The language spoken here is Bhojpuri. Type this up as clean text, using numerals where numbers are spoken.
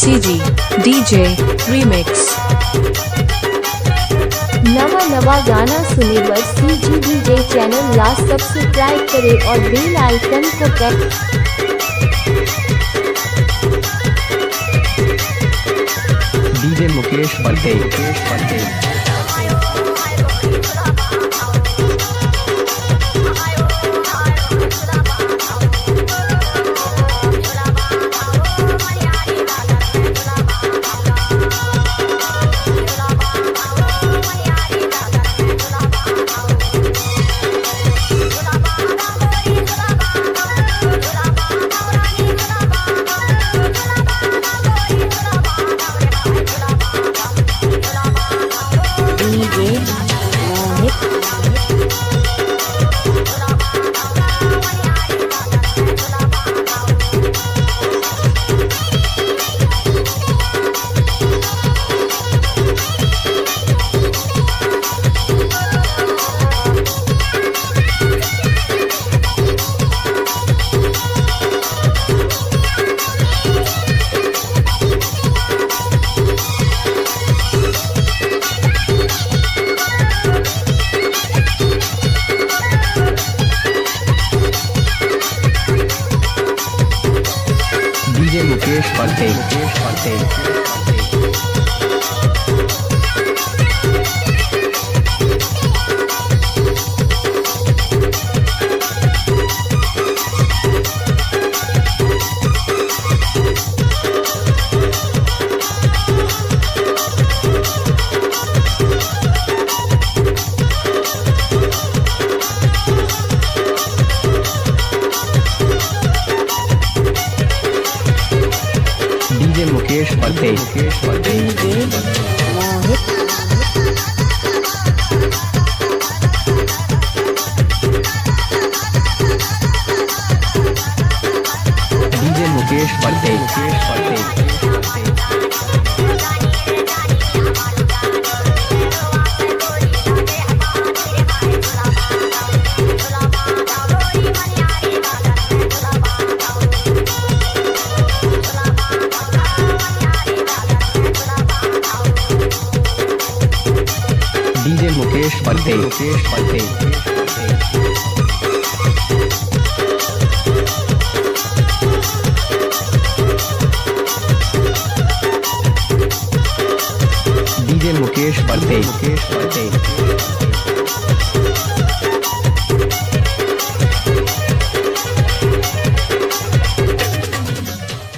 CG DJ Remix। नवा गाना सुने बर CG DJ चैनल ला सब्सक्राइब करे और बेल आइकन को press. DJ Mukesh Patel. DJ Mukesh Patel. DJ Mukesh Patel. DJ Mukesh Patel. DJ Mukesh Patel. DJ Mukesh Patel.